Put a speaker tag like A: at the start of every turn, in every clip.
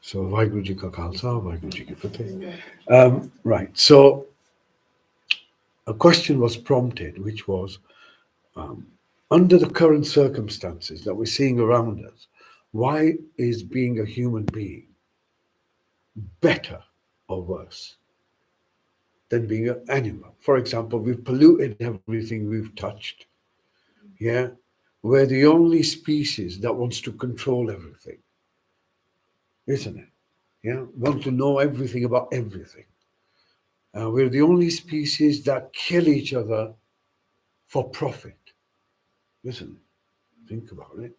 A: So Vaheguru Ji ka Khalsa, Vaheguru Ji ki Fateh. Right. So a question was prompted, which was, um, under the current circumstances that we're seeing around us, why is being a human being better or worse than being an animal? For example, we've polluted everything we've touched. Yeah. We're the only species that wants to control everything, isn't it? Yeah. Want to know everything about everything. We're the only species that kill each other for profit, isn't it? Think about it.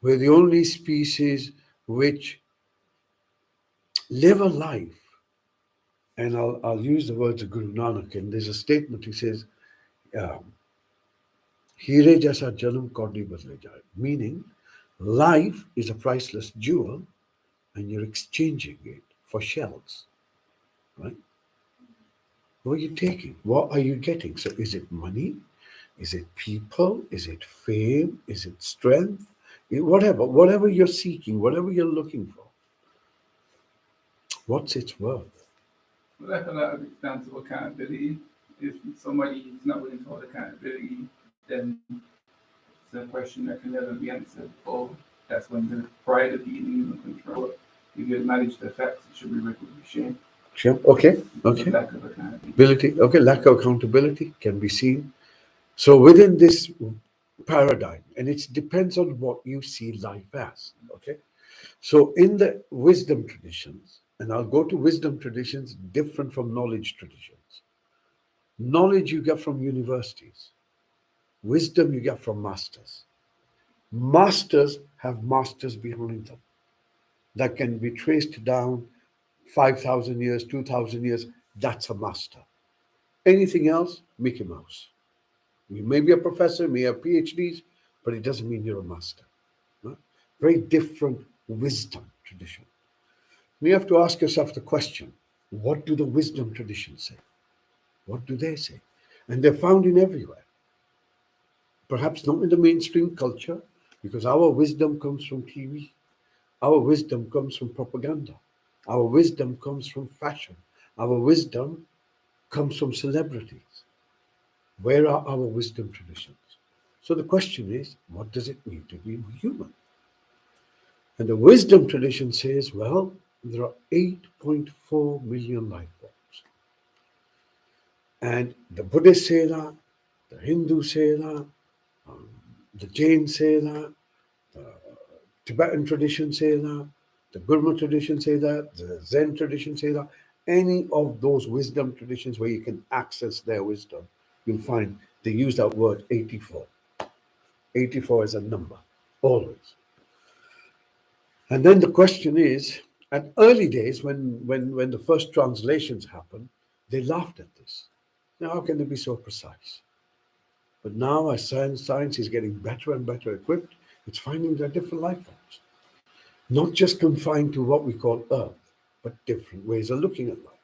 A: We're the only species which live a life, and I'll use the words of Guru Nanak, and there's a statement he says, um, Hire jaisa janam kaudi badle jaye, meaning life is a priceless jewel and you're exchanging it for shells, right? What are you taking? What are you getting? So is it money? Is it people? Is it fame? Is it strength? Whatever you're seeking, whatever you're looking for, what's its worth?
B: Well, I feel like it's down to accountability. If somebody is not willing to hold accountability, then it's a question that can never be answered. Or that's when the pride of being in control. If you acknowledge the facts, it should be reckoned with shame.
A: Sure. Okay.
B: The
A: Okay.
B: lack of accountability.
A: Ability. Okay. Lack of accountability can be seen. So within this paradigm, and it depends on what you see life as. Okay. So in the wisdom traditions, and I'll go to wisdom traditions different from knowledge traditions. Knowledge you get from universities. Wisdom you get from masters. Masters have masters behind them that can be traced down 5,000 years, 2,000 years. That's a master. Anything else, Mickey Mouse. You may be a professor, may have PhDs, but it doesn't mean you're a master. Right? Very different wisdom tradition. You have to ask yourself the question, what do the wisdom traditions say? What do they say? And they're found in everywhere. Perhaps not in the mainstream culture, because our wisdom comes from TV. Our wisdom comes from propaganda. Our wisdom comes from fashion. Our wisdom comes from celebrities. Where are our wisdom traditions? So the question is, what does it mean to be human? And the wisdom tradition says, well, there are 8.4 million life forms. And the Buddhists say that, the Hindus say that, um, the Jains say that, the Tibetan tradition say that, the Gurma tradition say that, the Zen tradition say that. Any of those wisdom traditions where you can access their wisdom, you'll find they use that word 84. 84 is a number, always. And then the question is, at early days, when the first translations happened, they laughed at this. Now, how can they be so precise? But now, as science is getting better and better equipped, it's finding there are different life forms, not just confined to what we call Earth, but different ways of looking at life.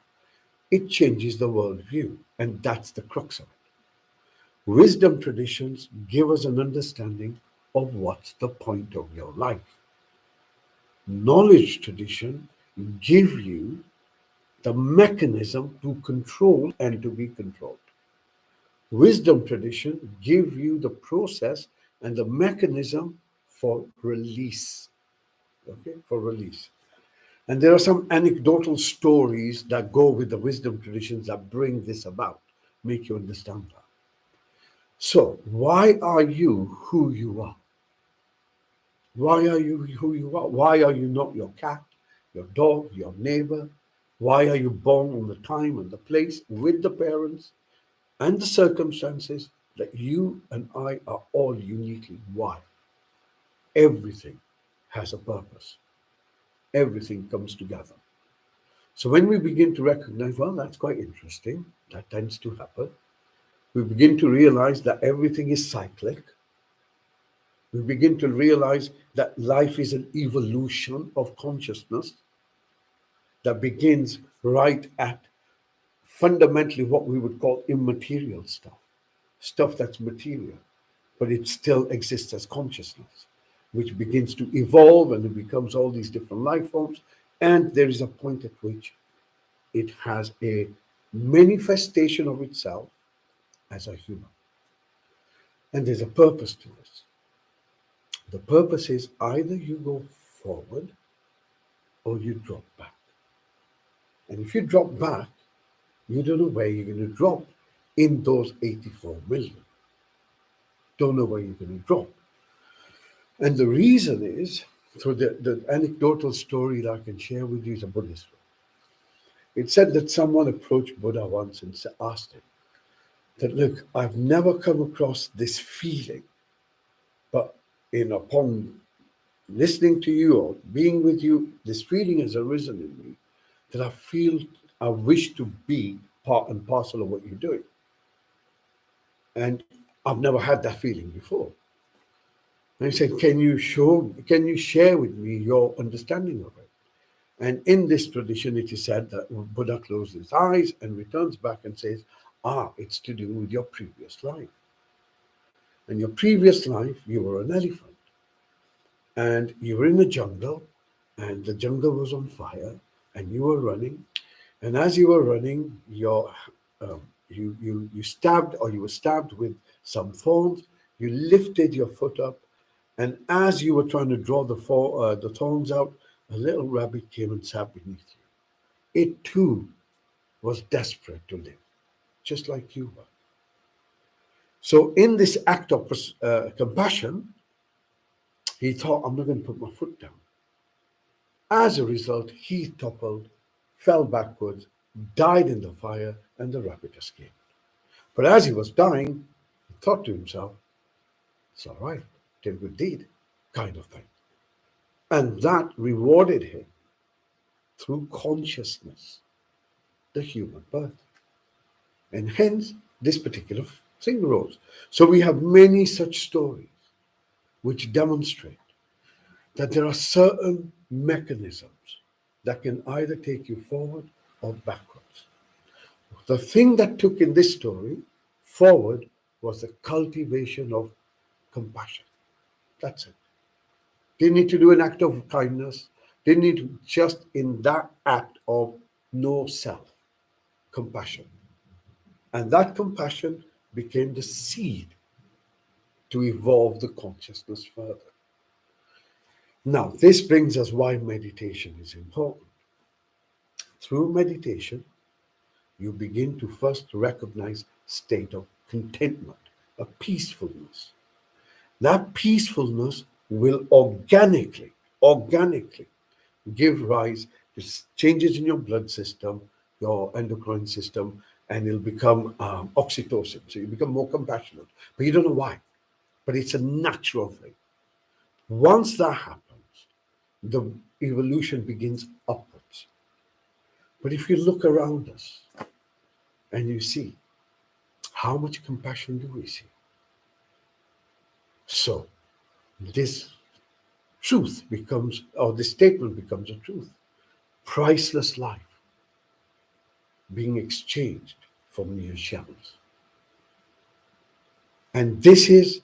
A: It changes the worldview, and that's the crux of it. Wisdom traditions give us an understanding of what's the point of your life. Knowledge tradition give you the mechanism to control and to be controlled. Wisdom tradition give you the process and the mechanism for release. Okay, for release. And there are some anecdotal stories that go with the wisdom traditions that bring this about, make you understand that. So, why are you who you are? Why are you who you are? Why are you not your cat, your dog, your neighbor? Why are you born on the time and the place with the parents and the circumstances that you and I are all uniquely? Why? Everything has a purpose. Everything comes together. So when we begin to recognize, well, that's quite interesting, that tends to happen, we begin to realize that everything is cyclic. We begin to realize that life is an evolution of consciousness that begins right at fundamentally what we would call immaterial stuff, stuff that's material, but it still exists as consciousness, which begins to evolve and it becomes all these different life forms. And there is a point at which it has a manifestation of itself as a human. And there's a purpose to this. The purpose is either you go forward or you drop back. And if you drop back, you don't know where you're going to drop in those 84 million. Don't know where you're going to drop. And the reason is, through the anecdotal story that I can share with you is a Buddhist story. It said that someone approached Buddha once and asked him that, look, I've never come across this feeling, but upon listening to you or being with you, this feeling has arisen in me that I wish to be part and parcel of what you're doing. And I've never had that feeling before. And he said, can you share with me your understanding of it? And in this tradition, it is said that Buddha closes his eyes and returns back and says, it's to do with your previous life. In your previous life, you were an elephant and you were in the jungle and the jungle was on fire and you were running. And as you were running, you were stabbed with some thorns. You lifted your foot up, and as you were trying to draw the thorns out, a little rabbit came and sat beneath you. It too was desperate to live, just like you were. So, in this act of compassion, he thought, I'm not going to put my foot down. As a result, he toppled, fell backwards, died in the fire, and the rabbit escaped. But as he was dying, he thought to himself, it's all right, did a good deed, kind of thing. And that rewarded him through consciousness, the human birth. And hence, this particular thing arose. So we have many such stories which demonstrate that there are certain mechanisms that can either take you forward or backwards. The thing that took in this story forward was the cultivation of compassion. That's it. They need to do an act of kindness. They need to just in that act of no self, compassion. And that compassion became the seed to evolve the consciousness further. Now, this brings us why meditation is important. Through meditation, you begin to first recognize state of contentment, a peacefulness. That peacefulness will organically give rise to changes in your blood system, your endocrine system, and it'll become oxytocin. So you become more compassionate, but you don't know why. But it's a natural thing. Once that happens, the evolution begins upwards. But if you look around us and you see, how much compassion do we see? So this truth becomes, or this statement becomes a truth. Priceless life being exchanged for mere shells. And this is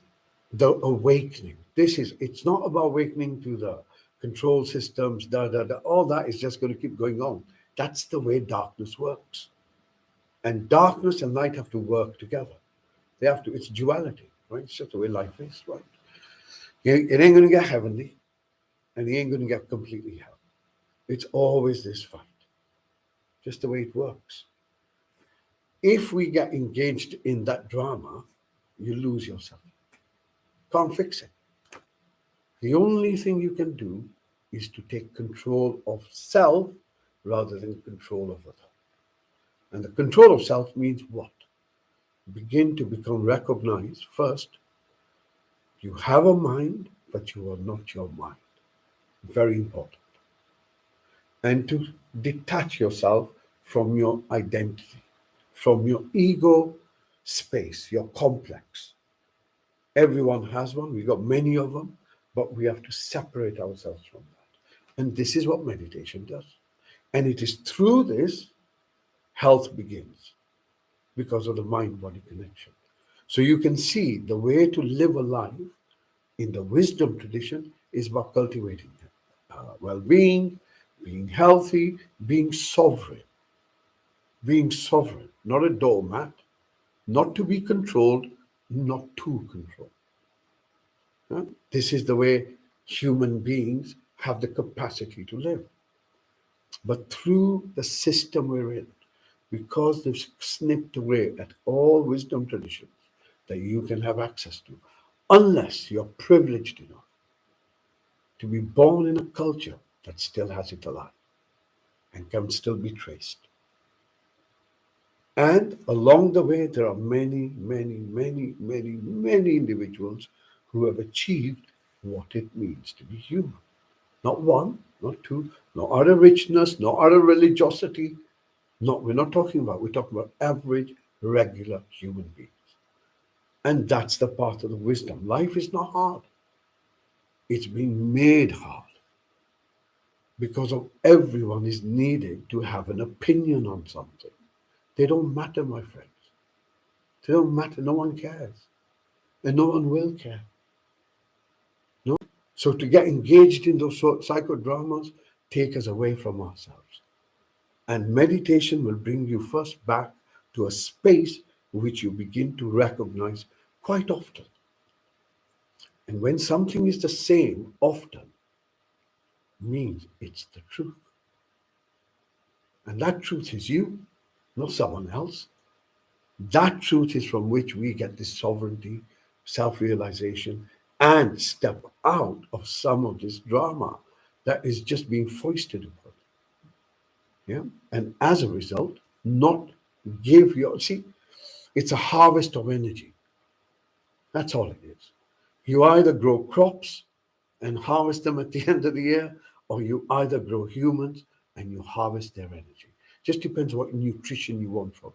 A: the awakening. It's not about awakening to the control systems, all that is just going to keep going on. That's the way darkness works. And darkness and light have to work together. It's duality, right? It's just the way life is, right? It ain't going to get heavenly, and it ain't going to get completely hell. It's always this fight, just the way it works. If we get engaged in that drama, you lose yourself. Can't fix it. The only thing you can do is to take control of self rather than control of other. And the control of self means what? Begin to become recognized first. You have a mind, but you are not your mind. Very important. And to detach yourself from your identity, from your ego space, your complex. Everyone has one. We got many of them, but we have to separate ourselves from that. And this is what meditation does. And it is through this health begins because of the mind-body connection. So you can see the way to live a life in the wisdom tradition is about cultivating well-being, being healthy, being sovereign, not a doormat, not to be controlled, not to control. Huh? This is the way human beings have the capacity to live. But through the system we're in, because they've snipped away at all wisdom traditions that you can have access to, unless you're privileged enough to be born in a culture that still has it alive and can still be traced. And along the way, there are many individuals who have achieved what it means to be human. Not one, not two, not out of richness, not out of religiosity. No, we're talking about average, regular human beings. And that's the part of the wisdom. Life is not hard. It's being made hard because of everyone is needed to have an opinion on something. They don't matter, my friends. They don't matter. No one cares. And no one will care. No? So to get engaged in those psychodramas take us away from ourselves. And meditation will bring you first back to a space which you begin to recognize quite often. And when something is the same often, means it's the truth. And that truth is you, not someone else. That truth is from which we get this sovereignty, self realization, and step out of some of this drama that is just being foisted upon. Yeah. And as a result, not give your, see, it's a harvest of energy. That's all it is. You either grow crops and harvest them at the end of the year, or you either grow humans and you harvest their energy. Just depends what nutrition you want from.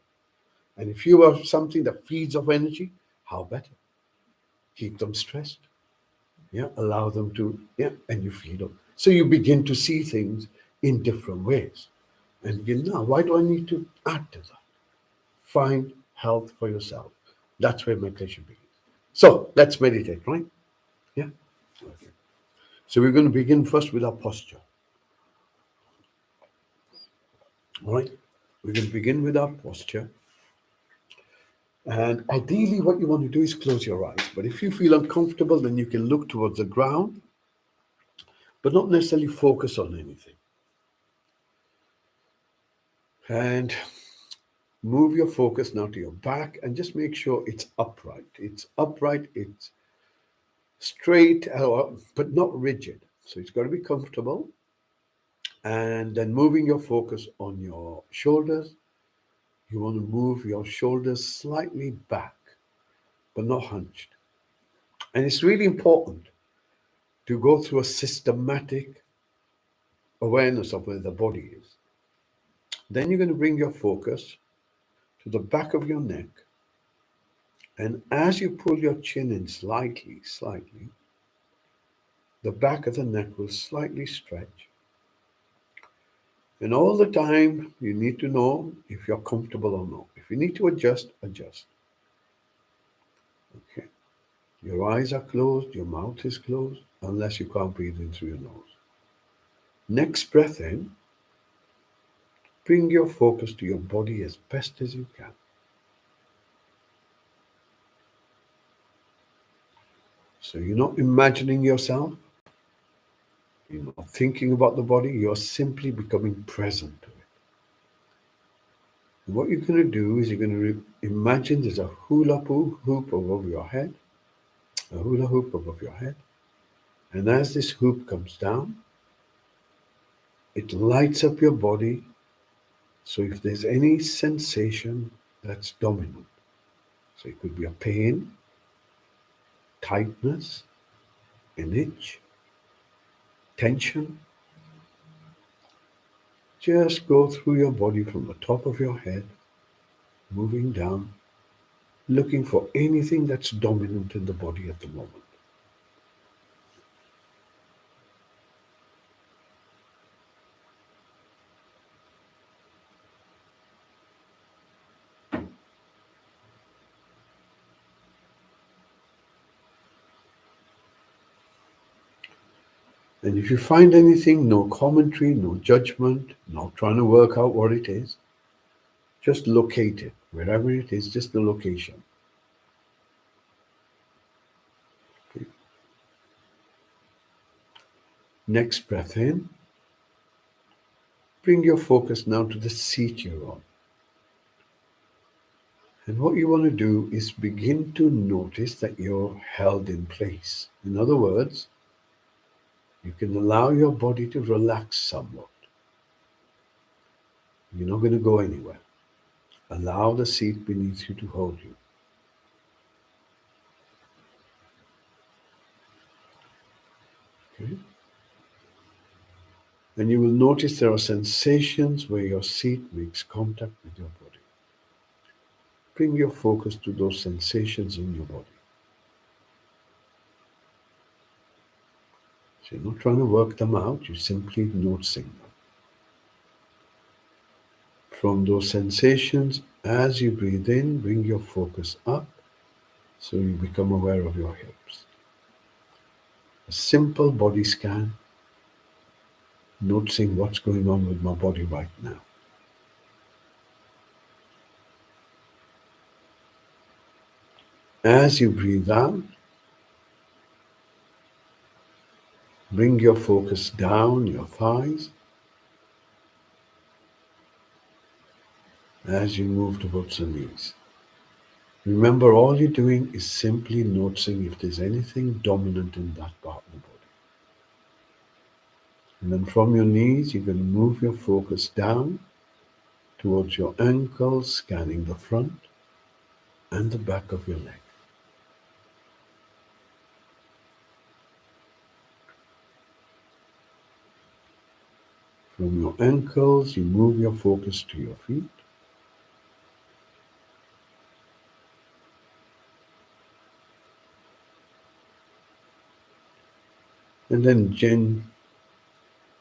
A: And if you have something that feeds off energy, how better? Keep them stressed. Yeah, allow them to, yeah, and you feed them. So you begin to see things in different ways. And again, now, why do I need to add to that? Find health for yourself. That's where meditation begins. So let's meditate, right? Yeah. Okay. So we're going to begin first with our posture. All right. We're going to begin with our posture. And ideally, what you want to do is close your eyes. But if you feel uncomfortable, then you can look towards the ground, but not necessarily focus on anything. And move your focus now to your back and just make sure it's upright. It's upright, it's straight, but not rigid. So it's got to be comfortable. And then moving your focus on your shoulders. You want to move your shoulders slightly back, but not hunched. And it's really important to go through a systematic awareness of where the body is. Then you're going to bring your focus to the back of your neck. And as you pull your chin in slightly, the back of the neck will slightly stretch. And all the time, you need to know if you're comfortable or not. If you need to adjust, adjust. Okay. Your eyes are closed, your mouth is closed, unless you can't breathe in through your nose. Next breath in, bring your focus to your body as best as you can. So you're not imagining yourself, you're not thinking about the body, you're simply becoming present to it. And what you're going to do is you're going to imagine there's a hula hoop above your head, a hula hoop above your head. And as this hoop comes down, it lights up your body. So if there's any sensation that's dominant, so it could be a pain, tightness, an itch, tension, just go through your body from the top of your head, moving down, looking for anything that's dominant in the body at the moment. And if you find anything, no commentary, no judgment, not trying to work out what it is, just locate it. Wherever it is, just the location. Okay. Next breath in. Bring your focus now to the seat you're on. And what you want to do is begin to notice that you're held in place. In other words, you can allow your body to relax somewhat. You're not going to go anywhere. Allow the seat beneath you to hold you. Okay? And you will notice there are sensations where your seat makes contact with your body. Bring your focus to those sensations in your body. So you're not trying to work them out, you're simply noticing them. From those sensations, as you breathe in, bring your focus up so you become aware of your hips. A simple body scan, noticing what's going on with my body right now. As you breathe out, bring your focus down your thighs as you move towards the knees. Remember, all you're doing is simply noticing if there's anything dominant in that part of the body. And then from your knees, you're going to move your focus down towards your ankles, scanning the front and the back of your leg. From your ankles, you move your focus to your feet. And then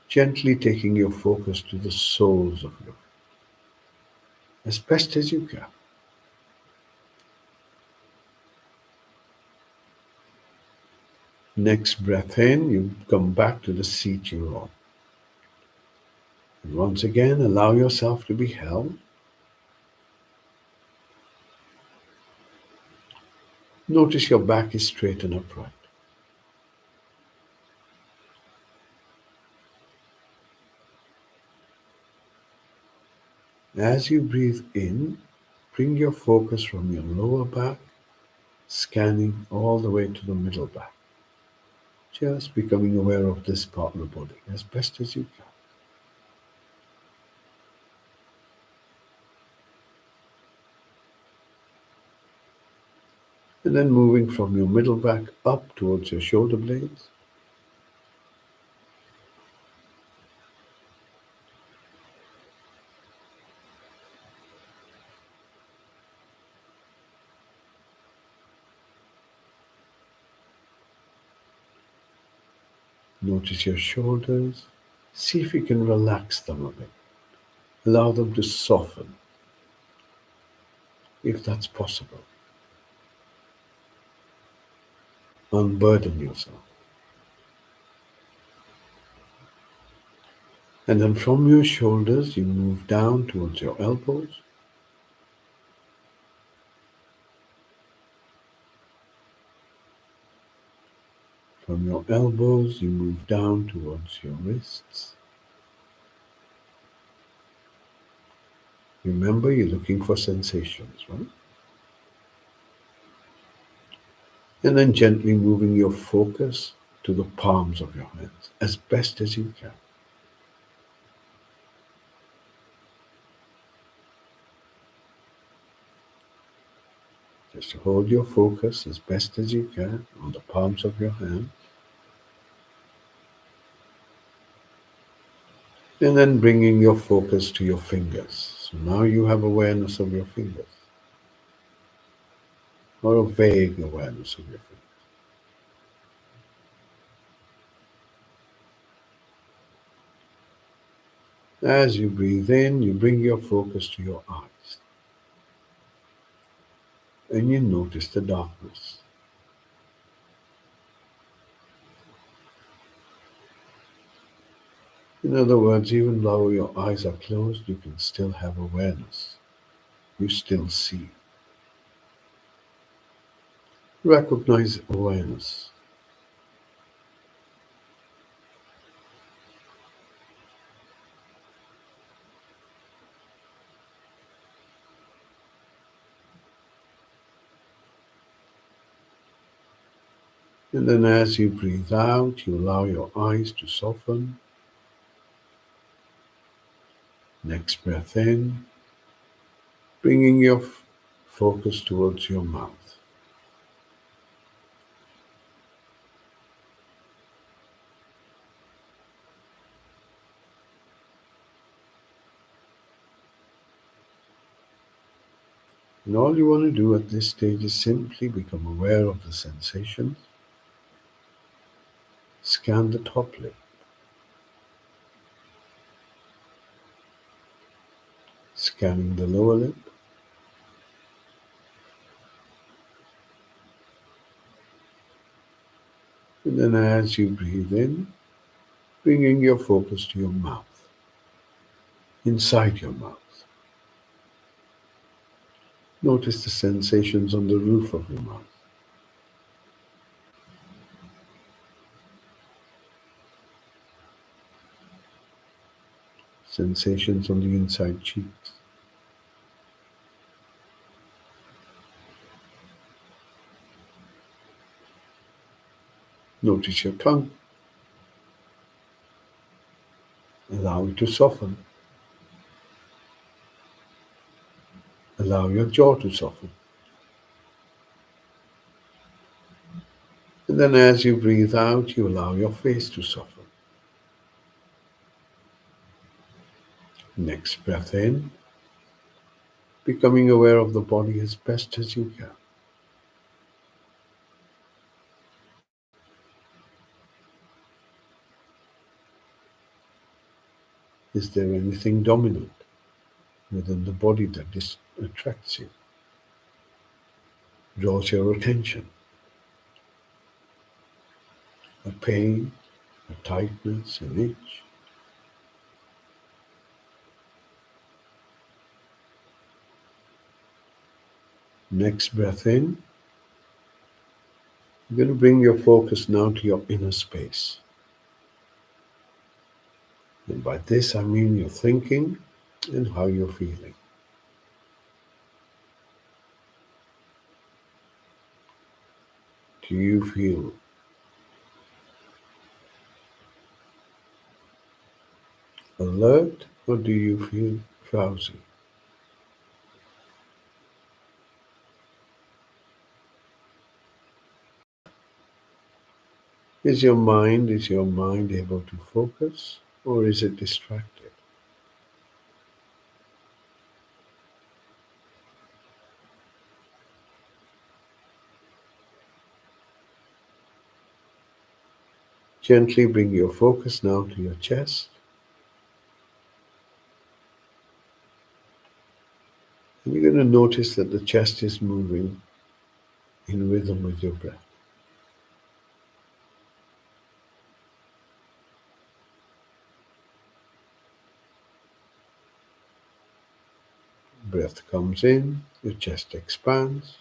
A: gently taking your focus to the soles of your feet, as best as you can. Next breath in, you come back to the seat you're on. And once again, allow yourself to be held. Notice your back is straight and upright. As you breathe in, bring your focus from your lower back, scanning all the way to the middle back. Just becoming aware of this part of the body as best as you can. And then moving from your middle back up towards your shoulder blades. Notice your shoulders. See if you can relax them a bit. Allow them to soften, if that's possible. Unburden yourself. And then from your shoulders, you move down towards your elbows. From your elbows, you move down towards your wrists. Remember, you're looking for sensations, right? And then gently moving your focus to the palms of your hands as best as you can. Just hold your focus as best as you can on the palms of your hands. And then bringing your focus to your fingers. So now you have awareness of your fingers, or a vague awareness of your fingers. As you breathe in, you bring your focus to your eyes. And you notice the darkness. In other words, even though your eyes are closed, you can still have awareness. You still see. Recognize awareness. And then as you breathe out, you allow your eyes to soften. Next breath in, bringing your focus towards your mouth. And all you want to do at this stage is simply become aware of the sensations. Scan the top lip, scanning the lower lip, and then as you breathe in, bringing your focus to your mouth, inside your mouth. Notice the sensations on the roof of your mouth, sensations on the inside cheeks. Notice your tongue. Allow it to soften. Allow your jaw to soften. And then as you breathe out, you allow your face to soften. Next breath in, becoming aware of the body as best as you can. Is there anything dominant within the body that attracts you, draws your attention? A pain, a tightness, an itch? Next breath in, you're going to bring your focus now to your inner space. And by this I mean your thinking and how you're feeling. Do you feel alert or do you feel drowsy? Is your mind able to focus or is it distracted? Gently bring your focus now to your chest, and you're going to notice that the chest is moving in rhythm with your breath. Breath comes in, your chest expands,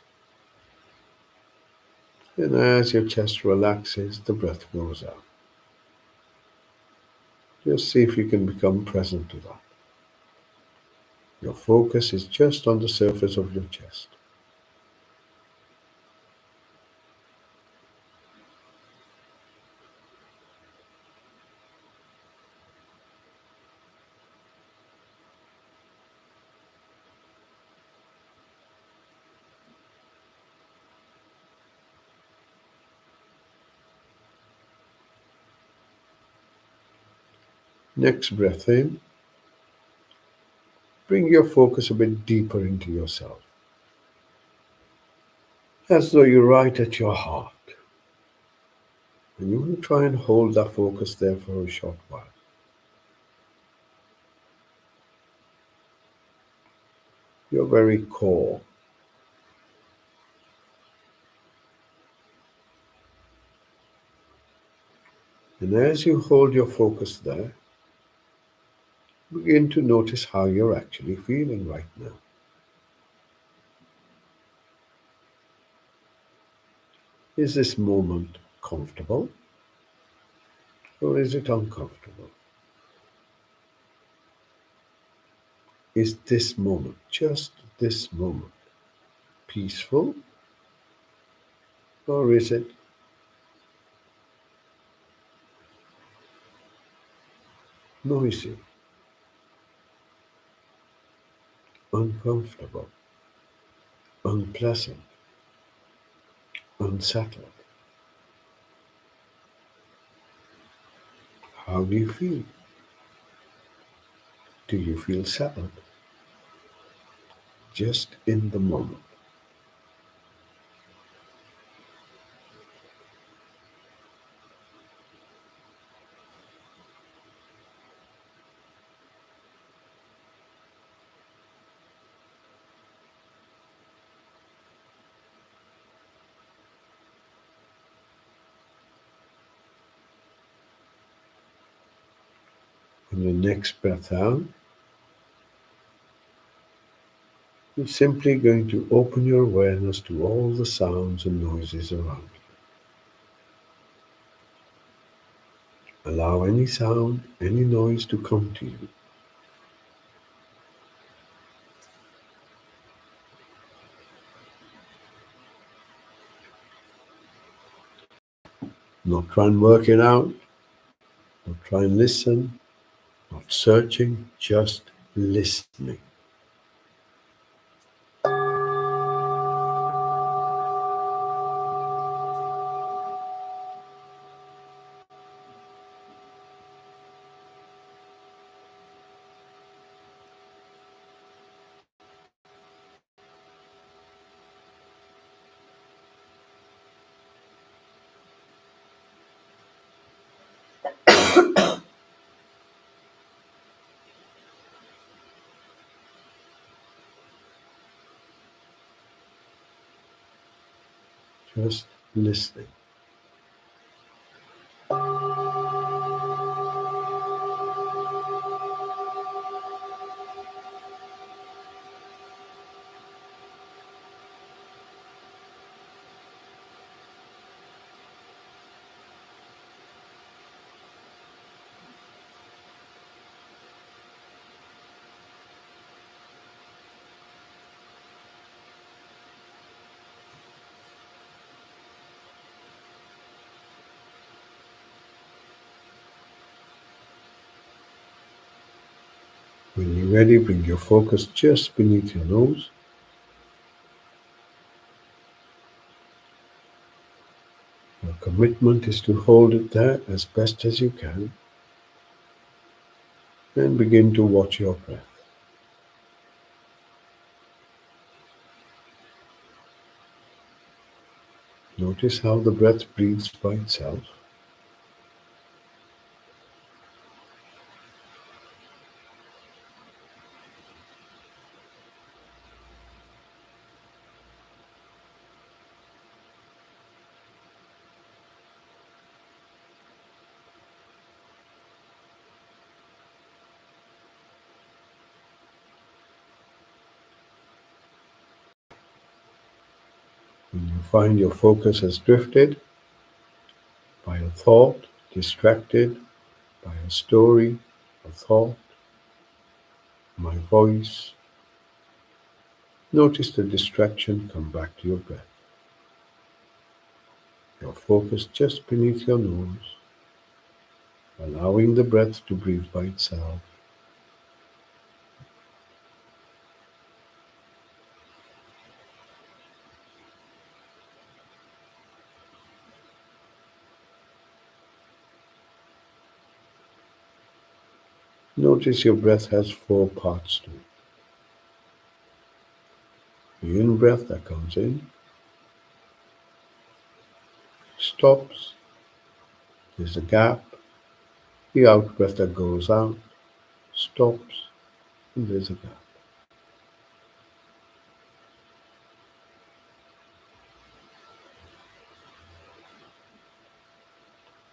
A: and as your chest relaxes, the breath goes out. Just see if you can become present to that. Your focus is just on the surface of your chest. Next breath in, bring your focus a bit deeper into yourself, as though you're right at your heart. And you will try and hold that focus there for a short while. Your very core. And as you hold your focus there, Begin to notice how you're actually feeling right now. Is this moment comfortable or is it uncomfortable? Is this moment, just this moment, peaceful or is it noisy, uncomfortable, unpleasant, unsettled? How do you feel? Do you feel settled just in the moment? On your next breath out, you're simply going to open your awareness to all the sounds and noises around you. Allow any sound, any noise to come to you. Not try and work it out, not try and listen, not searching, just listening. Just listening. When you're ready, bring your focus just beneath your nose. Your commitment is to hold it there as best as you can and begin to watch your breath. Notice how the breath breathes by itself. When you find your focus has drifted by a thought, distracted by a story, a thought, my voice, notice the distraction come back to your breath. Your focus just beneath your nose, allowing the breath to breathe by itself. Notice your breath has four parts to it. The in-breath that comes in, stops, there's a gap. The out-breath that goes out, stops, and there's a gap.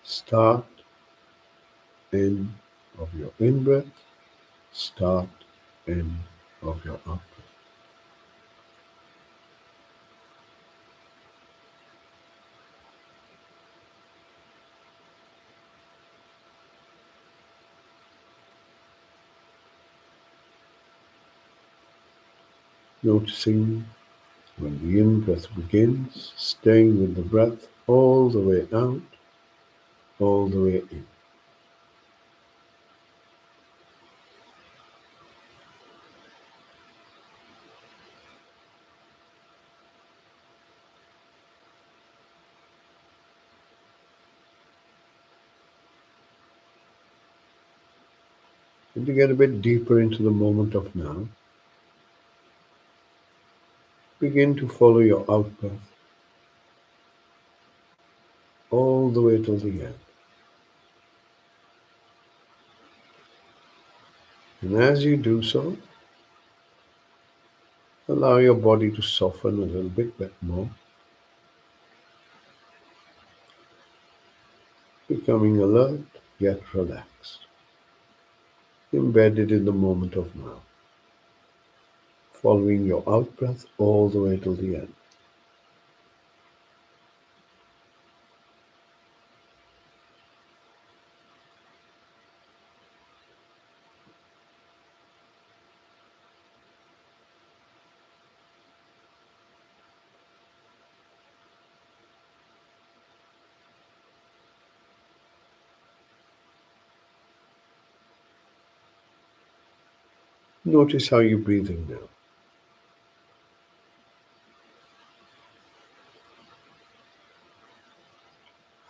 A: Start, end of your in-breath, start, end of your out breath. Noticing when the in breath begins, staying with the breath all the way out, all the way in. And to get a bit deeper into the moment of now, begin to follow your out breath all the way till the end. And as you do so, allow your body to soften a little bit more, becoming alert yet relaxed, embedded in the moment of now, following your out breath all the way till the end. Notice how you're breathing now.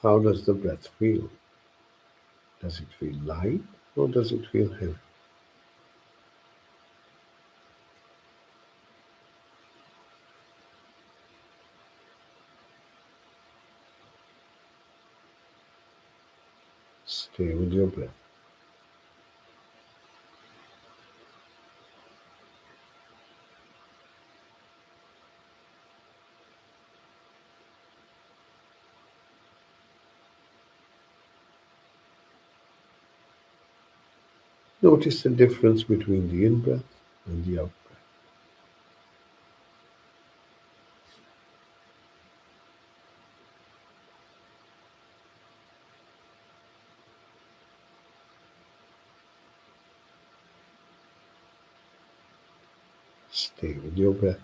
A: How does the breath feel? Does it feel light or does it feel heavy? Stay with your breath. Notice the difference between the in breath and the out breath. Stay with your breath.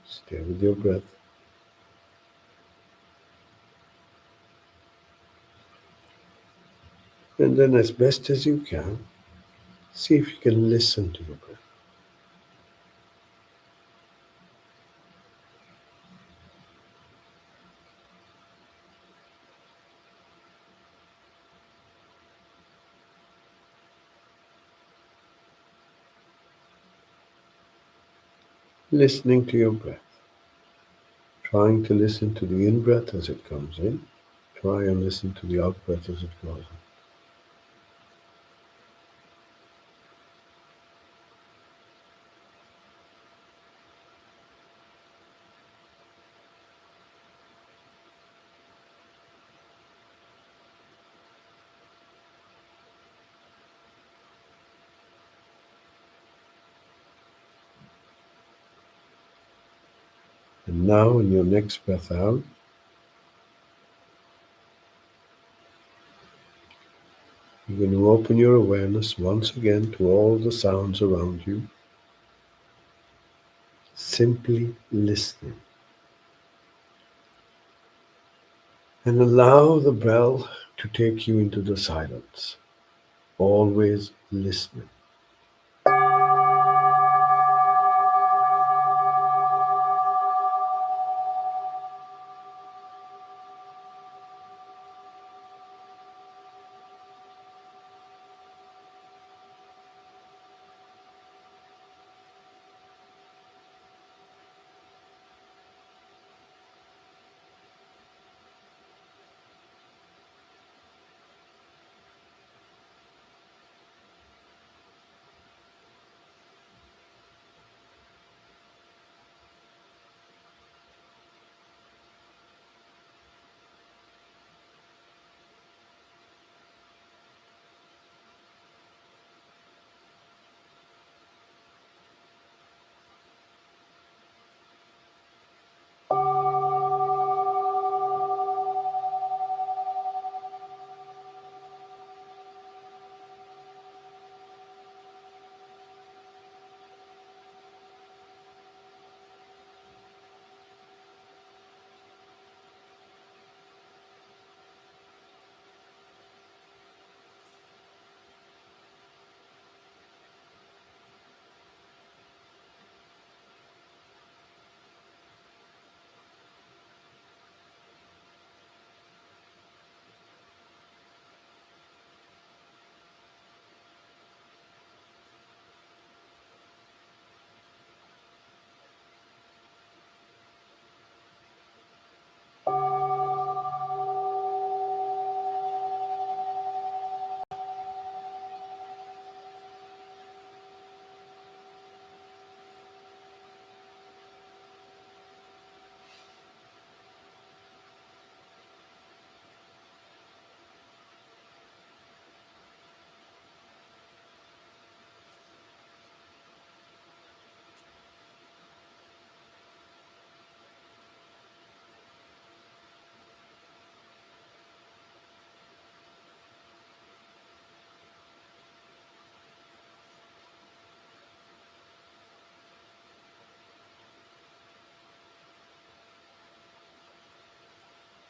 A: Stay with your breath. And then, as best as you can, see if you can listen to your breath. Listening to your breath. Trying to listen to the in breath as it comes in. Try and listen to the out breath as it goes out. And now, in your next breath out, you're going to open your awareness once again to all the sounds around you, simply listening. And allow the bell to take you into the silence, always listening.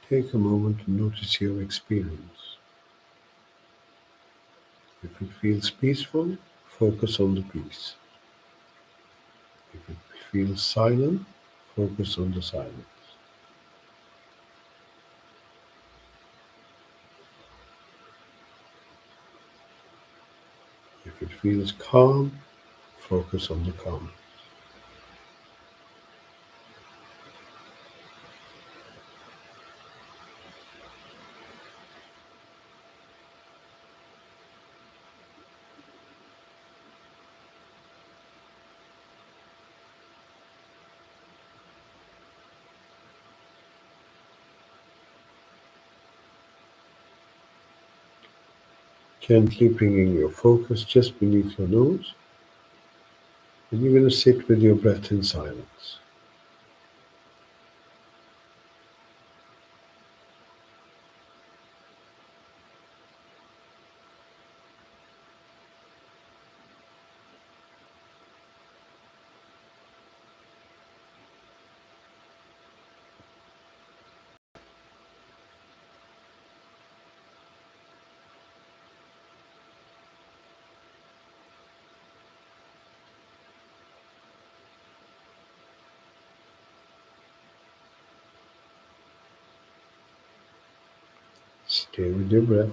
A: Take a moment to notice your experience. If it feels peaceful, focus on the peace. If it feels silent, focus on the silence. If it feels calm, focus on the calm. Gently bringing your focus just beneath your nose, and you're going to sit with your breath in silence. Stay with your breath.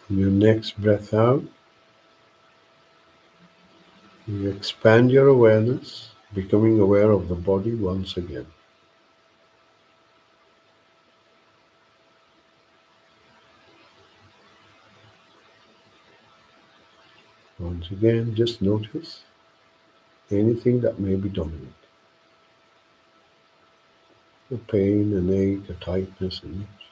A: On your next breath out, you expand your awareness, becoming aware of the body once again. Once again, just notice anything that may be dominant. A pain, an ache, a tightness, an itch.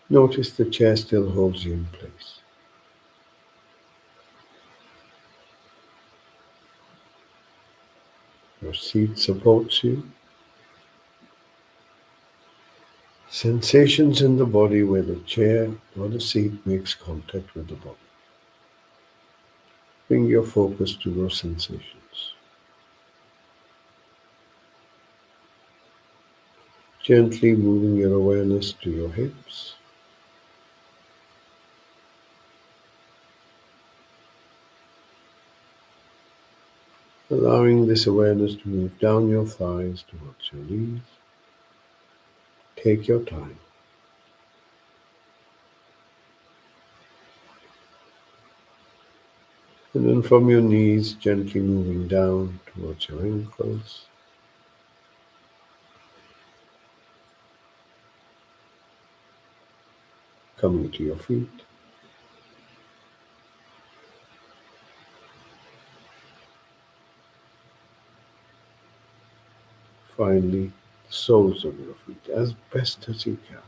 A: Notice the chair still holds you in place. Your seat supports you. Sensations in the body where the chair or the seat makes contact with the body. Bring your focus to those sensations. Gently moving your awareness to your hips. Allowing this awareness to move down your thighs towards your knees. Take your time. And then from your knees, gently moving down towards your ankles. Coming to your feet. Finally, the soles of your feet as best as you can.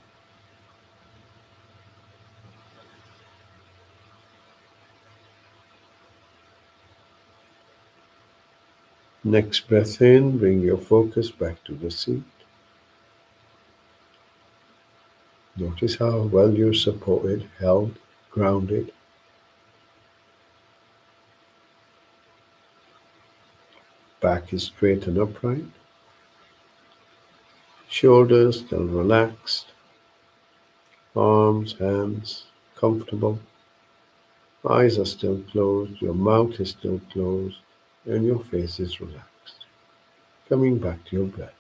A: Next breath in, bring your focus back to the seat. Notice how well you're supported, held, grounded. Back is straight and upright. Shoulders still relaxed. Arms, hands comfortable. Eyes are still closed. Your mouth is still closed. And your face is relaxed. Coming back to your breath.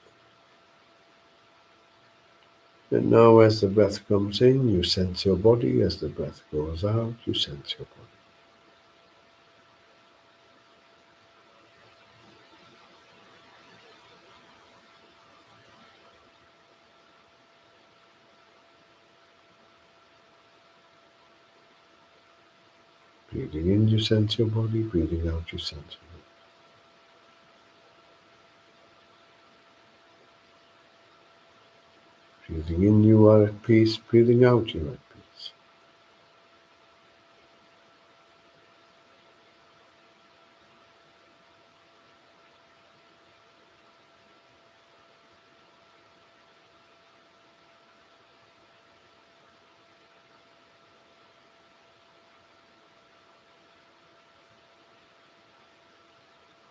A: And now as the breath comes in, you sense your body. As the breath goes out, you sense your body. Breathing in, you sense your body. Breathing out, you sense your body. Breathing in, you are at peace. Breathing out, you are at peace.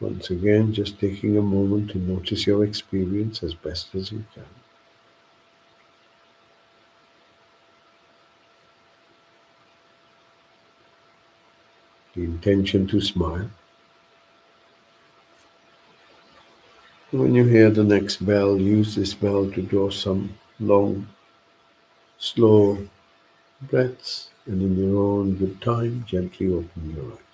A: Once again, just taking a moment to notice your experience as best as you can. The intention to smile. When you hear the next bell, use this bell to draw some long, slow breaths, and in your own good time, gently open your eyes.